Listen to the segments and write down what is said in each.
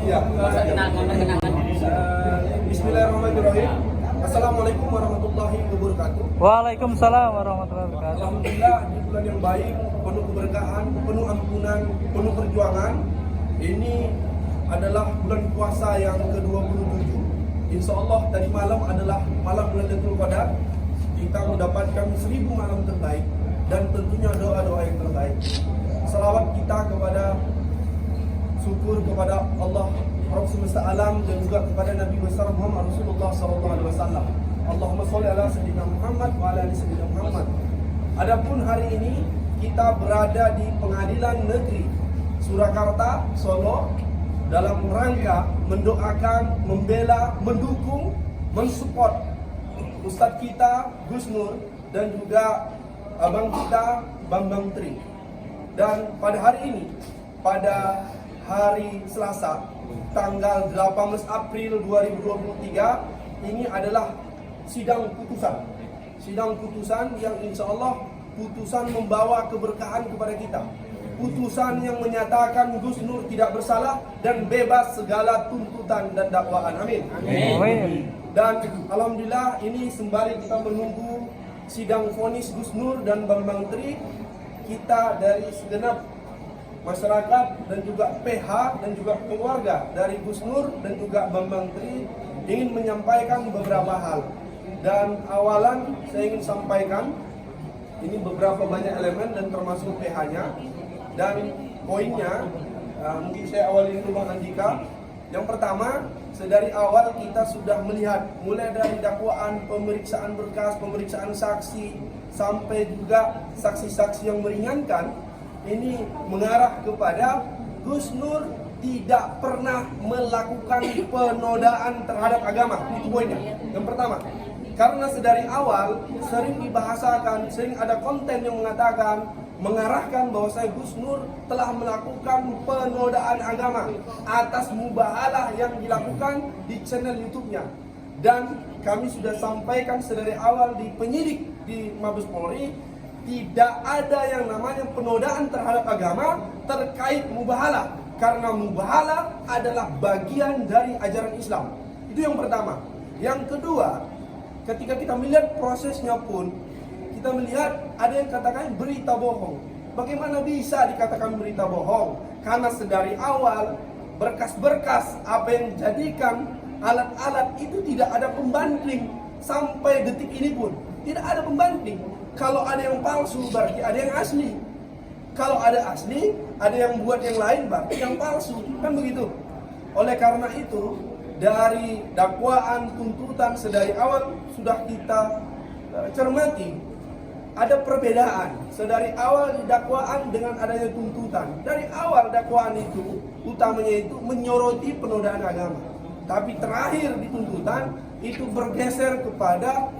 Ya. Bismillahirrahmanirrahim. Assalamualaikum warahmatullahi wabarakatuh. Waalaikumsalam warahmatullahi wabarakatuh. Alhamdulillah di bulan yang baik, penuh keberkahan, penuh ampunan, penuh perjuangan. Ini adalah bulan puasa yang ke-27. Insya Allah tadi malam adalah malam Lailatul Qadar. Kita mendapatkan 1000 malam terbaik dan tentunya doa-doa yang terbaik. Salawat kita kepada syukur kepada Allah Rabb semesta alam dan juga kepada Nabi besar Muhammad Rasulullah SAW. Allahumma sholli ala sayyidina Muhammad wa ala ali sayyidina Muhammad. Adapun hari ini kita berada di Pengadilan Negeri Surakarta, Solo dalam rangka mendoakan, membela, mendukung, mensupport Ustadz kita Gus Nur dan juga abang kita Bambang Tri. Dan pada hari ini, pada hari Selasa, tanggal 18 April 2023, ini adalah sidang putusan. Sidang putusan yang insya Allah putusan membawa keberkahan kepada kita. Putusan yang menyatakan Gus Nur tidak bersalah dan bebas segala tuntutan dan dakwaan. Amin. Amin. Dan alhamdulillah ini sembari kita menunggu sidang vonis Gus Nur dan Bambang Tri, kita dari segenap masyarakat dan juga PH dan juga keluarga dari Gus Nur dan juga Bambang Tri ingin menyampaikan beberapa hal. Dan awalan saya ingin sampaikan ini beberapa banyak elemen dan termasuk PH-nya. Dan poinnya mungkin saya awali dulu Bang Andika. Yang pertama, sedari awal kita sudah melihat mulai dari dakwaan, pemeriksaan berkas, pemeriksaan saksi sampai juga saksi-saksi yang meringankan, ini mengarah kepada Gus Nur tidak pernah melakukan penodaan terhadap agama. Itu poinnya. Yang pertama, karena sedari awal sering dibahasakan, sering ada konten yang mengatakan, mengarahkan bahwa saya Gus Nur telah melakukan penodaan agama atas mubahalah yang dilakukan di channel YouTube-nya. Dan kami sudah sampaikan sedari awal di penyidik di Mabes Polri, tidak ada yang namanya penodaan terhadap agama terkait mubahalah, karena mubahalah adalah bagian dari ajaran Islam. Itu yang pertama. Yang kedua, ketika kita melihat prosesnya pun, kita melihat ada yang katakan berita bohong. Bagaimana bisa dikatakan berita bohong? Karena sedari awal berkas-berkas apa yang dijadikan alat-alat itu tidak ada pembanding sampai detik ini pun. Tidak ada pembanding. Kalau ada yang palsu berarti ada yang asli. Kalau ada asli, ada yang buat yang lain berarti yang palsu. Kan begitu. Oleh karena itu, dari dakwaan tuntutan sedari awal sudah kita cermati. Ada perbedaan sedari awal di dakwaan dengan adanya tuntutan. Dari awal dakwaan itu utamanya itu menyoroti penodaan agama. Tapi terakhir di tuntutan itu bergeser kepada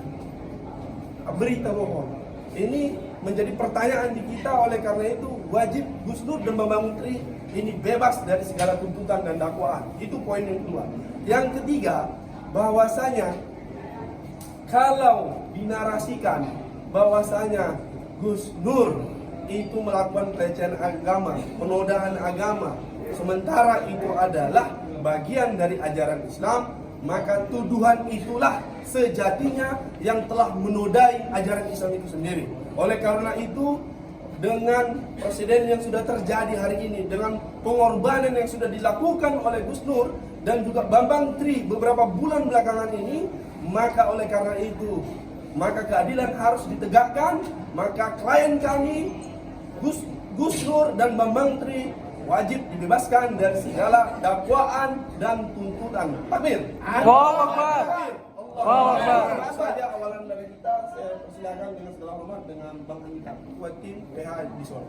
berita bohong. Ini menjadi pertanyaan di kita, oleh karena itu wajib Gus Nur dan Bambang Tri ini bebas dari segala tuntutan dan dakwaan. Itu poin yang kedua. Yang ketiga, bahwasanya kalau dinarasikan bahwasanya Gus Nur itu melakukan pelecehan agama, penodaan agama, sementara itu adalah bagian dari ajaran Islam, maka tuduhan itulah sejatinya yang telah menodai ajaran Islam itu sendiri. Oleh karena itu, dengan presiden yang sudah terjadi hari ini, dengan pengorbanan yang sudah dilakukan oleh Gus Nur dan juga Bambang Tri beberapa bulan belakangan ini, maka oleh karena itu maka keadilan harus ditegakkan. Maka klien kami Gus Nur dan Bambang Tri wajib dibebaskan dari segala dakwaan dan tuntutan. Takbir. Allahu Akbar. Allahu Akbar. Itu saja awalan dari kita. Saya persilakan dengan segala hormat dengan Bang Andika, ketua tim PH di Solo.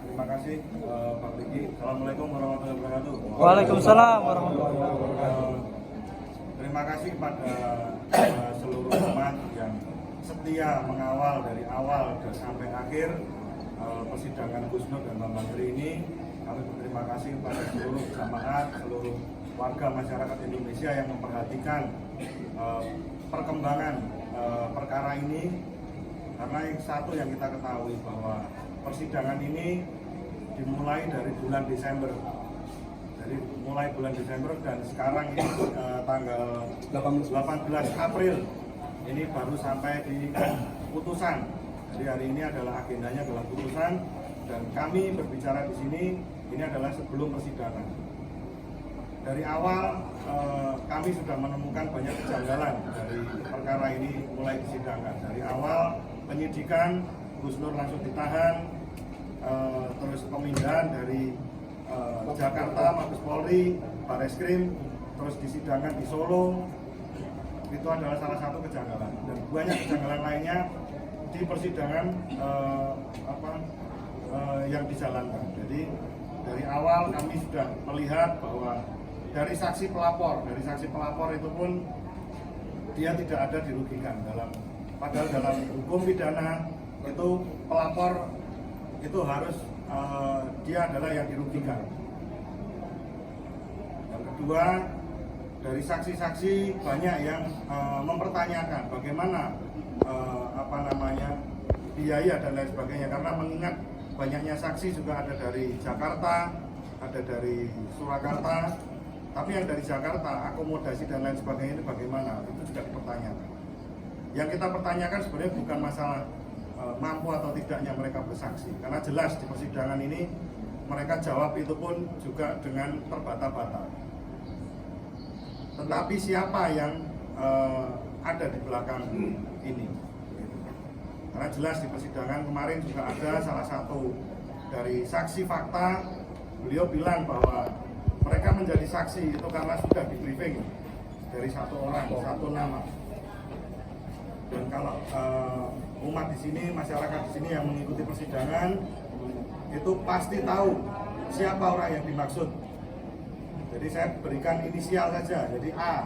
Terima kasih Pak Riki. Assalamualaikum warahmatullahi wabarakatuh. Waalaikumsalam warahmatullahi wabarakatuh. Terima kasih pada seluruh umat yang setia mengawal dari awal dan sampai akhir persidangan Gus Nur dan Bambang Tri ini. Kami berterima kasih kepada seluruh jamaah, seluruh warga masyarakat Indonesia yang memperhatikan perkembangan perkara ini. Karena yang satu yang kita ketahui bahwa persidangan ini dimulai dari bulan Desember Jadi mulai bulan Desember dan sekarang ini tanggal 18 April ini baru sampai di putusan. Jadi hari ini adalah agendanya adalah putusan dan kami berbicara di sini ini adalah sebelum persidangan. Dari awal kami sudah menemukan banyak kejanggalan dari perkara ini mulai disidangkan. Dari awal penyidikan, Gus Nur langsung ditahan, terus pemindahan dari Jakarta, Mabes Polri, Bareskrim, terus disidangkan di Solo. Itu adalah salah satu kejanggalan dan banyak kejanggalan lainnya di persidangan yang dijalankan. Jadi dari awal kami sudah melihat bahwa dari saksi pelapor itu pun dia tidak ada dirugikan padahal dalam hukum pidana itu pelapor itu harus dia adalah yang dirugikan. Yang kedua, dari saksi-saksi banyak yang mempertanyakan bagaimana biaya dan lain sebagainya, karena mengingat banyaknya saksi juga ada dari Jakarta, ada dari Surakarta, tapi yang dari Jakarta akomodasi dan lain sebagainya itu bagaimana, itu juga dipertanyakan. Yang kita pertanyakan sebenarnya bukan masalah mampu atau tidaknya mereka bersaksi, karena jelas di persidangan ini mereka jawab itu pun juga dengan terbata-bata. Tetapi siapa yang ada di belakang ini? Karena jelas di persidangan kemarin juga ada salah satu dari saksi fakta, beliau bilang bahwa mereka menjadi saksi itu karena sudah di briefing dari satu orang, satu nama. Dan kalau umat di sini, masyarakat di sini yang mengikuti persidangan itu pasti tahu siapa orang yang dimaksud. Jadi saya berikan inisial saja, jadi A.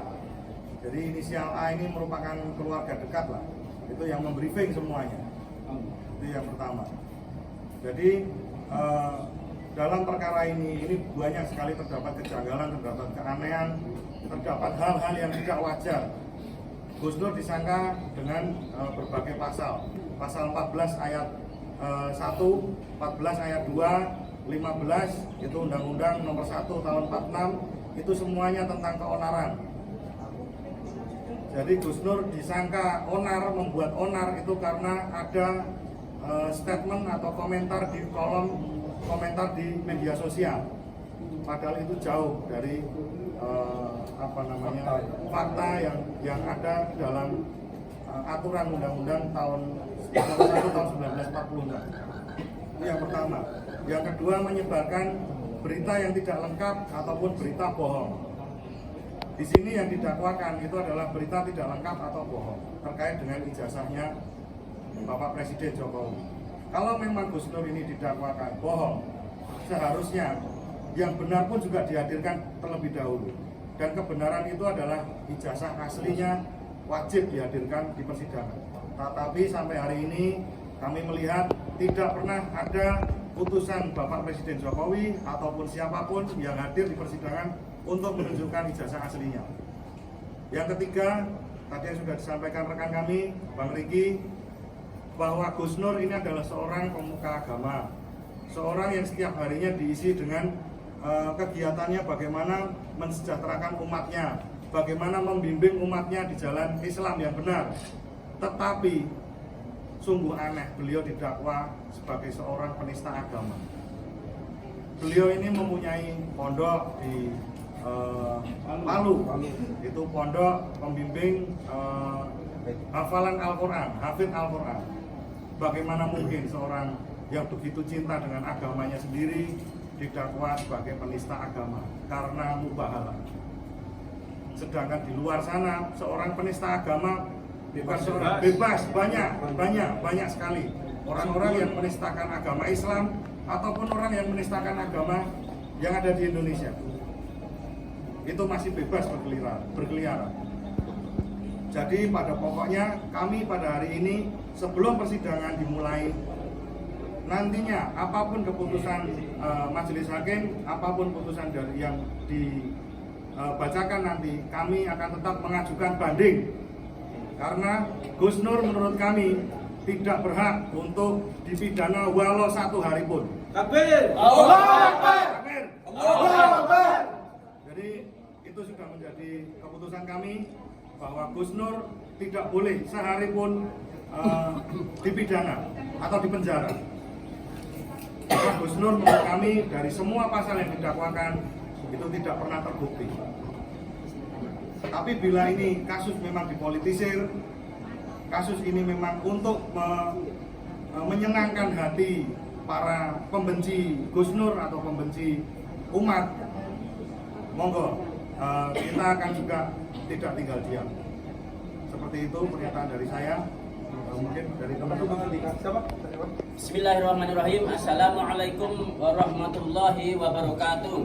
Jadi inisial A ini merupakan keluarga dekat lah. Itu yang membriefing semuanya. Itu yang pertama. Jadi dalam perkara ini banyak sekali terdapat kejanggalan, terdapat keanehan, terdapat hal-hal yang tidak wajar. Gus Nur disangka dengan berbagai pasal 14 ayat 1, 14 ayat 2, 15 itu Undang-Undang Nomor 1 Tahun 46, itu semuanya tentang keonaran. Jadi Gus Nur disangka onar, membuat onar itu karena ada statement atau komentar di kolom komentar di media sosial. Padahal itu jauh dari fakta yang ada dalam aturan undang-undang tahun 1940. Itu yang pertama. Yang kedua, menyebarkan berita yang tidak lengkap ataupun berita bohong. Di sini yang didakwakan itu adalah berita tidak lengkap atau bohong terkait dengan ijazahnya Bapak Presiden Jokowi. Kalau memang Gus Nur ini didakwakan bohong, seharusnya yang benar pun juga dihadirkan terlebih dahulu. Dan kebenaran itu adalah ijazah aslinya wajib dihadirkan di persidangan. Tetapi sampai hari ini kami melihat tidak pernah ada putusan Bapak Presiden Jokowi ataupun siapapun yang hadir di persidangan untuk menunjukkan ijazah aslinya. Yang ketiga, tadi yang sudah disampaikan rekan kami, Bang Riki, bahwa Gus Nur ini adalah seorang pemuka agama, seorang yang setiap harinya diisi dengan kegiatannya bagaimana mensejahterakan umatnya, bagaimana membimbing umatnya di jalan Islam yang benar. Tetapi sungguh aneh beliau didakwa sebagai seorang penista agama. Beliau ini mempunyai pondok di Palu, itu pondok pembimbing hafalan Al-Quran, hafid Al-Quran. Bagaimana mungkin seorang yang begitu cinta dengan agamanya sendiri didakwa sebagai penista agama karena mubahalah. Sedangkan di luar sana seorang penista agama bukan seorang bebas, banyak sekali orang-orang yang menistakan agama Islam ataupun orang yang menistakan agama yang ada di Indonesia. Itu masih bebas berkeliaran. Jadi pada pokoknya kami pada hari ini sebelum persidangan dimulai, nantinya apapun keputusan majelis hakim, apapun putusan dari yang dibacakan nanti, kami akan tetap mengajukan banding. Karena Gus Nur menurut kami tidak berhak untuk dipidana walau 1 hari pun. Takbir! Allahu Akbar! Takbir! Allahu Akbar! itu sudah menjadi keputusan kami bahwa Gus Nur tidak boleh sehari pun dipidana atau dipenjara. Karena Gus Nur menurut kami dari semua pasal yang didakwakan itu tidak pernah terbukti. Tapi bila ini kasus memang dipolitisir, kasus ini memang untuk menyenangkan hati para pembenci Gus Nur atau pembenci umat, monggo kita akan juga tidak tinggal diam. Seperti itu pernyataan dari saya. Mungkin dari teman-teman siapa? Bismillahirrahmanirrahim. Assalamualaikum warahmatullahi wabarakatuh.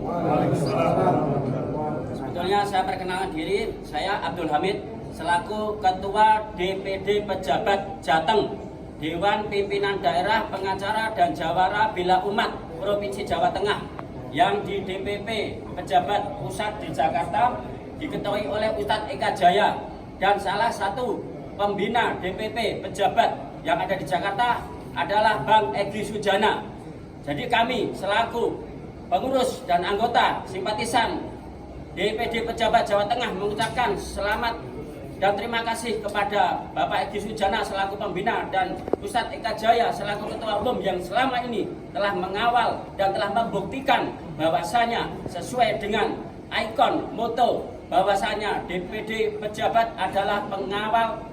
Sebetulnya saya perkenalkan diri, saya Abdul Hamid selaku Ketua DPD Pejabat Jateng, Dewan Pimpinan Daerah Pengacara dan Jawara Bela Umat Provinsi Jawa Tengah, yang di DPP Pejabat Pusat di Jakarta diketuai oleh Ustadz Eka Jaya, dan salah satu pembina DPP Pejabat yang ada di Jakarta adalah Bang Egy Sujana. Jadi kami selaku pengurus dan anggota simpatisan DPD Pejabat Jawa Tengah mengucapkan selamat dan terima kasih kepada Bapak Egy Sujana selaku pembina dan Ustadz Eka Jaya selaku ketua umum yang selama ini telah mengawal dan telah membuktikan bahwasanya sesuai dengan ikon moto bahwasanya DPD Pejabat adalah pengawal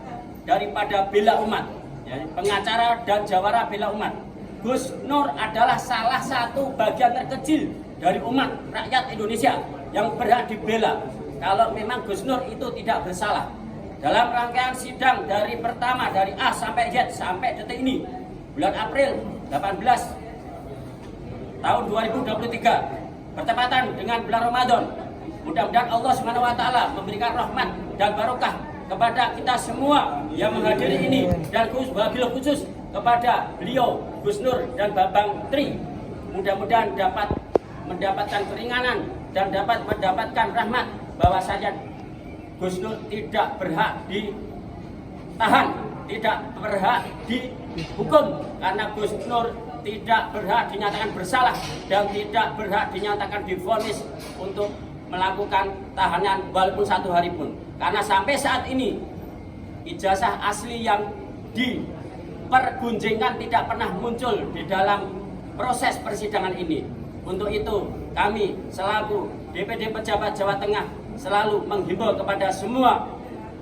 daripada bela umat, ya, pengacara dan jawara bela umat. Gus Nur adalah salah satu bagian terkecil dari umat rakyat Indonesia yang berhak dibela kalau memang Gus Nur itu tidak bersalah. Dalam rangkaian sidang dari pertama dari A sampai Z sampai detik ini bulan April 18 tahun 2023 bertepatan dengan bulan Ramadan, mudah-mudahan Allah SWT memberikan rahmat dan barokah kepada kita semua yang menghadiri ini, dan wabil khusus kepada beliau Gus Nur dan Babang Tri. Mudah-mudahan dapat mendapatkan keringanan dan dapat mendapatkan rahmat, bahwasanya Gus Nur tidak berhak ditahan, tidak berhak dihukum, karena Gus Nur tidak berhak dinyatakan bersalah dan tidak berhak dinyatakan divonis untuk melakukan tahanan walaupun 1 hari pun. Karena sampai saat ini ijazah asli yang dipergunjingkan tidak pernah muncul di dalam proses persidangan ini. Untuk itu kami selaku DPD Pejabat Jawa Tengah selalu menghimbau kepada semua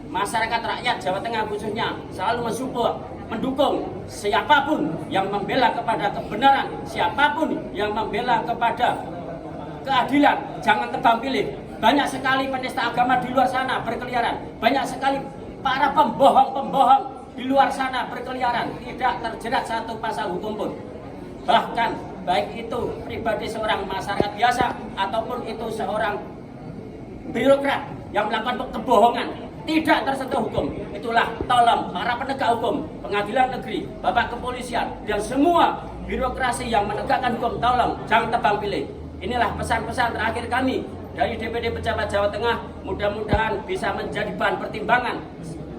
masyarakat rakyat Jawa Tengah khususnya selalu mensupport, mendukung siapapun yang membela kepada kebenaran, siapapun yang membela kepada keadilan. Jangan tebang pilih. Banyak sekali penista agama di luar sana berkeliaran. Banyak sekali para pembohong-pembohong di luar sana berkeliaran, tidak terjerat satu pasal hukum pun. Bahkan baik itu pribadi seorang masyarakat biasa ataupun itu seorang birokrat yang melakukan kebohongan, tidak tersentuh hukum. Itulah tolong para penegak hukum, pengadilan negeri, Bapak kepolisian, dan semua birokrasi yang menegakkan hukum, tolong jangan tebang pilih. Inilah pesan-pesan terakhir kami dari DPD Pejabat Jawa Tengah. Mudah-mudahan bisa menjadi bahan pertimbangan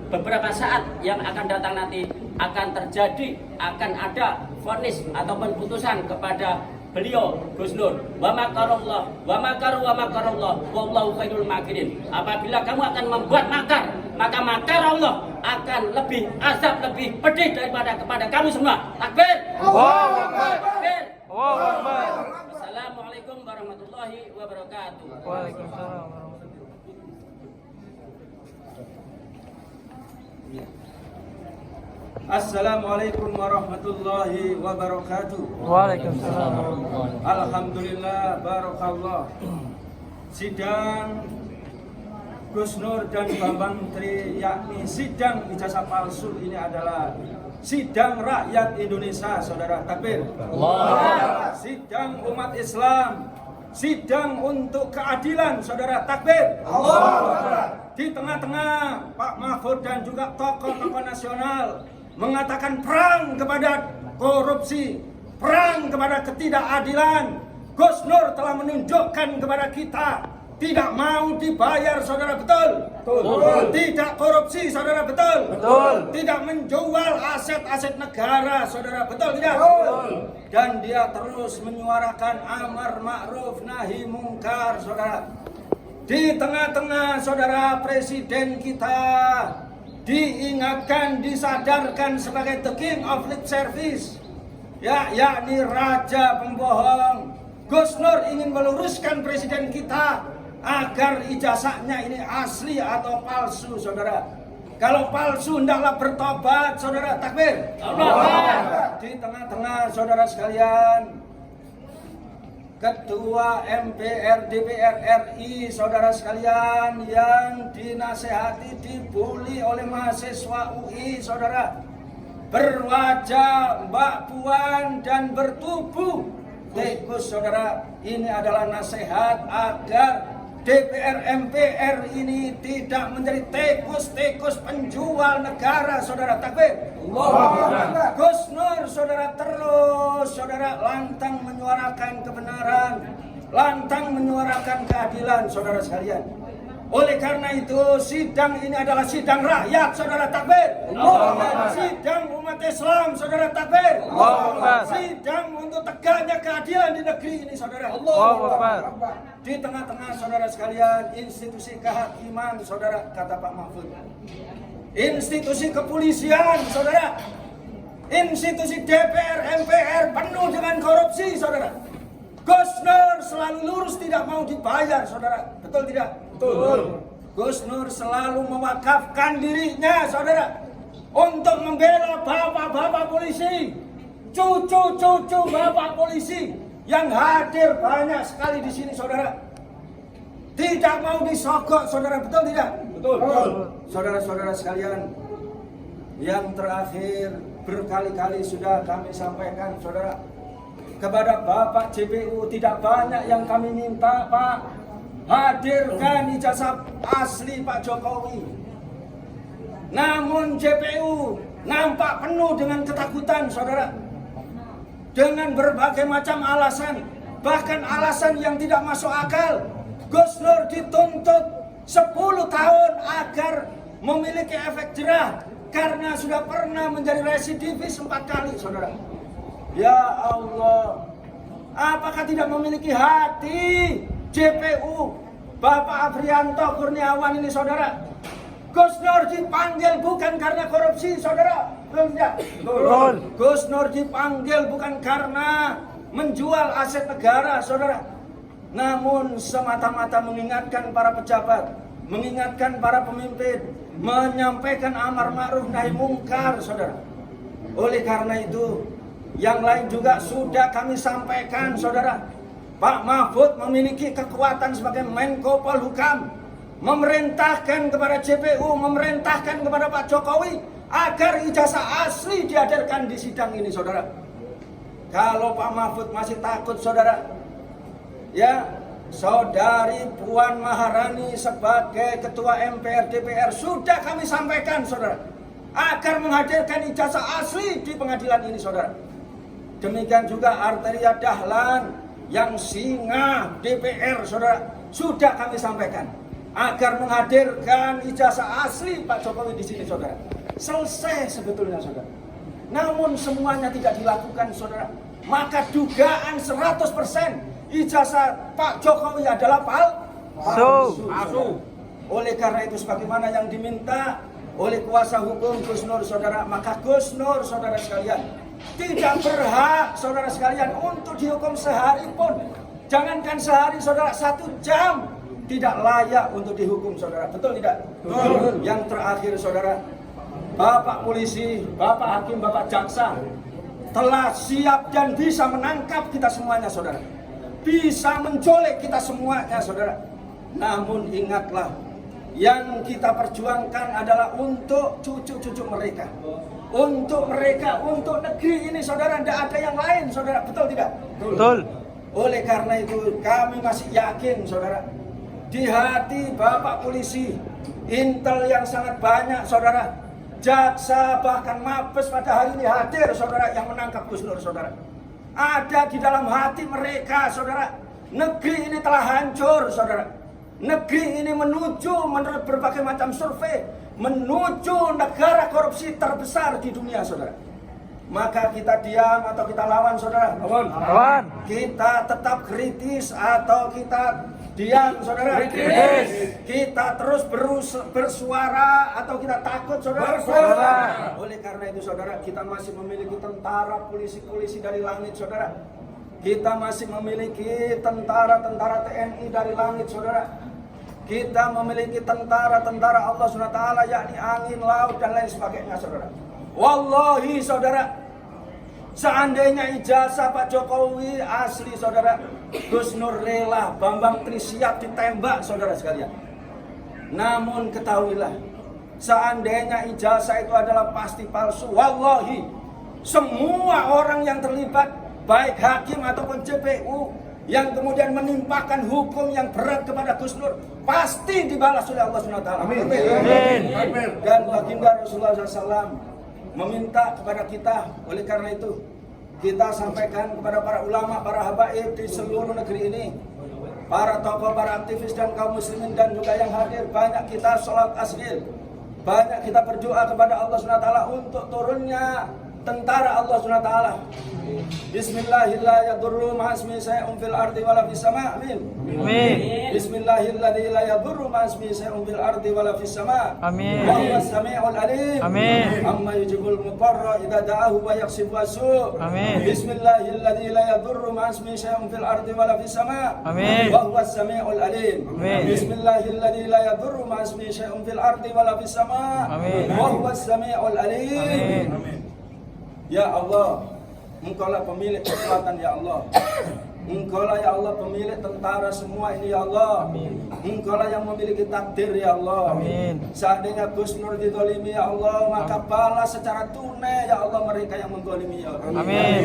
beberapa saat yang akan datang nanti, akan terjadi, akan ada vonis ataupun putusan kepada beliau Gus Nur. Wa makarallah, wa makaru wa makarallah, wallahu khairul makirin. Apabila kamu akan membuat makar, maka makar Allah akan lebih azab, lebih pedih daripada kepada kamu semua. Takbir. Allahu Akbar. Takbir. Allahu Akbar. Assalamualaikum warahmatullahi wabarakatuh. Waalaikumsalam warahmatullahi wabarakatuh. Assalamualaikum warahmatullahi wabarakatuh. Waalaikumsalam warahmatullahi wabarakatuh. Alhamdulillah, barakallah. Sidang Gus Nur dan Bambang Tri, yakni sidang ijazah palsu, ini adalah sidang rakyat Indonesia, saudara. Takbir. Allah. Sidang umat Islam, sidang untuk keadilan, saudara. Takbir. Allah. Di tengah-tengah Pak Mahfud dan juga tokoh-tokoh nasional mengatakan perang kepada korupsi, perang kepada ketidakadilan. Gus Nur telah menunjukkan kepada kita tidak mau dibayar, saudara. Betul? Betul. Tidak korupsi, saudara. Betul? Betul. Tidak menjual aset-aset negara, saudara. Betul tidak? Betul. Dan dia terus menyuarakan amar ma'ruf nahi mungkar, saudara. Di tengah-tengah saudara presiden kita diingatkan, disadarkan sebagai the king of lip service, yakni raja pembohong. Gus Nur ingin meluruskan presiden kita agar ijazahnya ini asli atau palsu, saudara. Kalau palsu hendaklah bertobat, saudara. Takbir. Di tengah-tengah saudara sekalian, Ketua MPR DPR RI, saudara sekalian, yang dinasehati, dibully oleh mahasiswa UI, saudara, berwajah Mbak Puan dan bertubuh tikus, saudara. Ini adalah nasihat agar DPR MPR ini tidak menjadi tikus-tikus penjual negara, saudara. Takbir. Gus Nur, saudara, terus saudara lantang menyuarakan kebenaran, lantang menyuarakan keadilan, saudara sekalian. Oleh karena itu, sidang ini adalah sidang rakyat, saudara. Takbir. Sidang umat Islam, saudara. Takbir. Sidang untuk tegaknya keadilan di negeri ini, saudara. Di tengah-tengah saudara sekalian, institusi kehakiman, saudara, kata Pak Mahfud, institusi kepolisian, saudara, institusi DPR MPR penuh dengan korupsi, saudara. Gus Nur selalu lurus, tidak mau dibayar, saudara. Betul tidak? Betul. Gus Nur selalu mewakafkan dirinya, saudara, untuk membela bapak-bapak polisi, cucu-cucu bapak polisi yang hadir banyak sekali di sini, saudara. Tidak mau disogok, saudara. Betul tidak? Betul. Saudara-saudara sekalian, yang terakhir berkali-kali sudah kami sampaikan, saudara, kepada Bapak JPU, tidak banyak yang kami minta, Pak. Hadirkan ijazah asli Pak Jokowi. Namun JPU nampak penuh dengan ketakutan, saudara, dengan berbagai macam alasan, bahkan alasan yang tidak masuk akal. Gus Nur dituntut 10 tahun agar memiliki efek jerah karena sudah pernah menjadi residivis 4 kali, saudara. Ya Allah, apakah tidak memiliki hati JPU Bapak Afrianto Kurniawan ini, saudara? Gus Nur dipanggil bukan karena korupsi, saudara. Betul tidak? Betul. Gus Nur dipanggil bukan karena menjual aset negara, saudara, namun semata-mata mengingatkan para pejabat, mengingatkan para pemimpin, menyampaikan amar ma'ruf nahi mungkar, saudara. Oleh karena itu, yang lain juga sudah kami sampaikan, saudara. Pak Mahfud memiliki kekuatan sebagai Menko Polhukam, memerintahkan kepada JPU, memerintahkan kepada Pak Jokowi agar ijazah asli dihadirkan di sidang ini, saudara. Kalau Pak Mahfud masih takut, saudara, ya, Saudari Puan Maharani sebagai Ketua MPR DPR sudah kami sampaikan, saudara, agar menghadirkan ijazah asli di pengadilan ini, saudara. Demikian juga Arteria Dahlan yang singa DPR, saudara, sudah kami sampaikan agar menghadirkan ijazah asli Pak Jokowi di sini, saudara. Selesai sebetulnya, saudara. Namun semuanya tidak dilakukan, saudara. Maka dugaan 100% ijazah Pak Jokowi adalah palsu. Oleh karena itu, sebagaimana yang diminta oleh kuasa hukum Gus Nur, saudara, maka Gus Nur, saudara sekalian, tidak berhak, saudara sekalian, untuk dihukum sehari pun. Jangankan sehari, saudara, 1 jam tidak layak untuk dihukum, saudara. Betul tidak? Betul. Yang terakhir, saudara, Bapak polisi, Bapak hakim, Bapak jaksa telah siap dan bisa menangkap kita semuanya, saudara. Bisa mencolek kita semuanya, saudara. Namun ingatlah, yang kita perjuangkan adalah untuk cucu-cucu mereka. Untuk mereka, untuk negeri ini, saudara. Tidak ada yang lain, saudara. Betul tidak? Betul. Oleh karena itu, kami masih yakin, saudara, di hati Bapak polisi, intel yang sangat banyak, saudara, jaksa bahkan Mabes pada hari ini hadir, saudara, yang menangkap Gus Nur, saudara. Ada di dalam hati mereka, saudara. Negeri ini telah hancur, saudara. Negeri ini menuju, menurut berbagai macam survei, menuju negara korupsi terbesar di dunia, saudara. Maka kita diam atau kita lawan, saudara? Lawan. Kita tetap kritis atau kita Diam, saudara. Kritis. Kita terus bersuara atau kita takut, saudara? Bersuara. Oleh karena itu, saudara, kita masih memiliki tentara, polisi-polisi dari langit, saudara. Kita masih memiliki tentara-tentara TNI dari langit, saudara. Kita memiliki tentara-tentara Allah SWT, yakni angin, laut, dan lain sebagainya, saudara. Wallahi, saudara, seandainya ijazah Pak Jokowi asli, saudara, Gus Nur rela, Bambang Tri siap ditembak, saudara sekalian. Namun ketahuilah, seandainya ijazah itu adalah pasti palsu, wallahi, semua orang yang terlibat, baik hakim ataupun JPU, yang kemudian menimpakan hukum yang berat kepada Gus Nur, pasti dibalas oleh Allah SWT. Amin. Amin. Dan baginda Rasulullah SAW meminta kepada kita, oleh karena itu kita sampaikan kepada para ulama, para habaib di seluruh negeri ini, para tokoh, para aktivis dan kaum muslimin dan juga yang hadir, banyak kita sholat asghil, banyak kita berdoa kepada Allah SWT untuk turunnya tentara Allah SWT. Bismillahirrahmanirrahim. Ma'asmi say'un fil ardi wala fis sama'. Amin. Amin. Bismillahirrahmanirrahim. La yadurru ma'asmi say'un fil ardi wala fis sama'. Amin. Wa huwas sami'ul alim. Amin. Amma yujibul mudarra idza da'ahu wa yakshifu as-su'. Amin. Bismillahirrahmanirrahim. La yadurru ma'asmi say'un fil ardi wala fis sama'. Amin. Wa huwas sami'ul alim. Amin. Bismillahirrahmanirrahim. La yadurru ma'asmi say'un fil ardi wala fis sama'. Amin. Wa huwas sami'ul alim. Amin. Ya Allah, Engkaulah pemilik kekuatan, ya Allah. Engkaulah ya Allah pemilik tentara semua ini, ya Allah. Engkaulah yang memiliki takdir, ya Allah. Amin. Seandainya Gus Nur dizalimi, ya Allah, maka balas secara tunai, ya Allah, mereka yang menzalimi, ya Allah. Amin.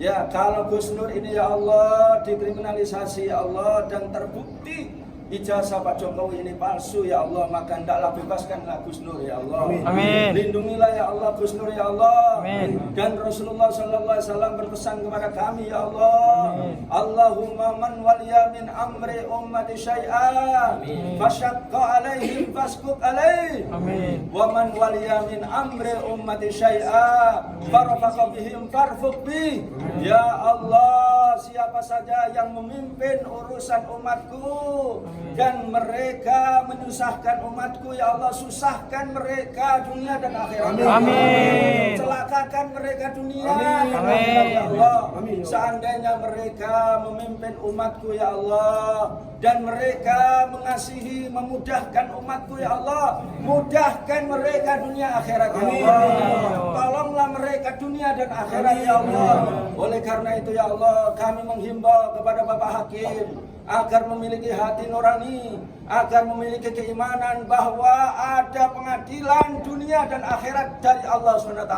Ya, kalau Gus Nur ini, ya Allah, dikriminalisasi, ya Allah, dan terbukti ijazah Pak Jokowi ini palsu, ya Allah, maka hendaklah bebaskanlah Gus Nur, ya Allah. Amin. Lindungilah ya Allah Gus Nur, ya Allah. Amin. Dan Rasulullah sallallahu alaihi wasallam berpesan kepada kami, ya Allah. Amin. Allahumma man waliya min amri ummati syai'an fasyaqqa alaihim fasquq alaih. Amin. Wa man waliya min amri ummati syai'an farfaqa bihim farfuq bih. Ya Allah, siapa saja yang memimpin urusan umatku dan mereka menyusahkan umatku, ya Allah, susahkan mereka dunia dan akhirat. Amin. Celakakan mereka dunia dan Amin. akhirat, ya Allah. Amin. Seandainya mereka memimpin umatku, ya Allah, dan mereka mengasihi, memudahkan umatku, ya Allah, mudahkan mereka dunia akhirat, ya Allah. Tolonglah mereka dunia dan akhirat, ya Allah. Oleh karena itu, ya Allah, kami menghimbau kepada Bapak Hakim agar memiliki hati nurani, agar memiliki keimanan bahwa ada pengadilan dunia dan akhirat dari Allah SWT.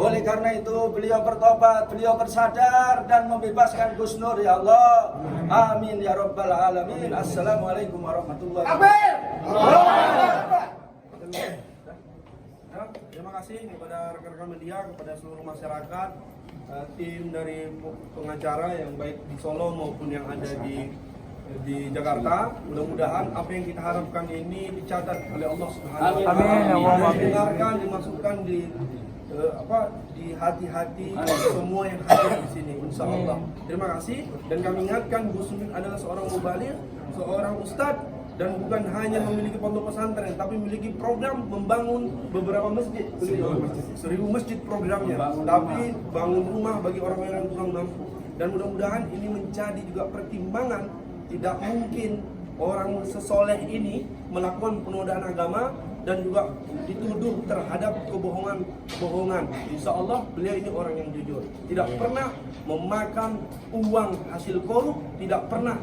Oleh karena itu beliau bertobat, beliau bersadar dan membebaskan Gus Nur, ya Allah. Amin ya rabbal alamin. Assalamualaikum warahmatullahi wabarakatuh. Terima kasih kepada rekan-rekan media, kepada seluruh masyarakat, tim dari pengacara yang baik di Solo maupun yang ada di Jakarta. Mudah-mudahan apa yang kita harapkan ini dicatat oleh Allah Subhanahu wa Amin. Ta'ala, didengarkan, dimasukkan di hati-hati semua yang hadir di sini, insya Allah. Terima kasih, dan kami ingatkan Gus Nur adalah seorang mubaligh, seorang ustadz, dan bukan hanya memiliki pondok pesantren, tapi memiliki program membangun beberapa masjid. 1000 masjid programnya, tapi bangun rumah bagi orang-orang yang kurang mampu. Dan mudah-mudahan ini menjadi juga pertimbangan. Tidak mungkin orang sesoleh ini melakukan penodaan agama dan juga dituduh terhadap kebohongan. Insya Allah beliau ini orang yang jujur, tidak pernah memakan uang hasil korup, tidak pernah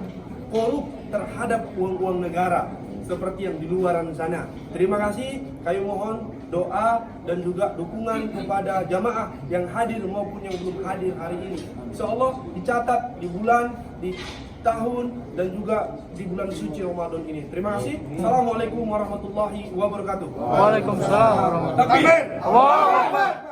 korup terhadap uang-uang negara seperti yang di luaran sana. Terima kasih. Kami mohon doa dan juga dukungan kepada jamaah yang hadir maupun yang belum hadir hari ini. Insya Allah dicatat di bulan, di tahun, dan juga di bulan suci Ramadan ini. Terima kasih. Assalamualaikum warahmatullahi wabarakatuh. Waalaikumsalam warahmatullahi Takbir. wabarakatuh. Allahu Akbar.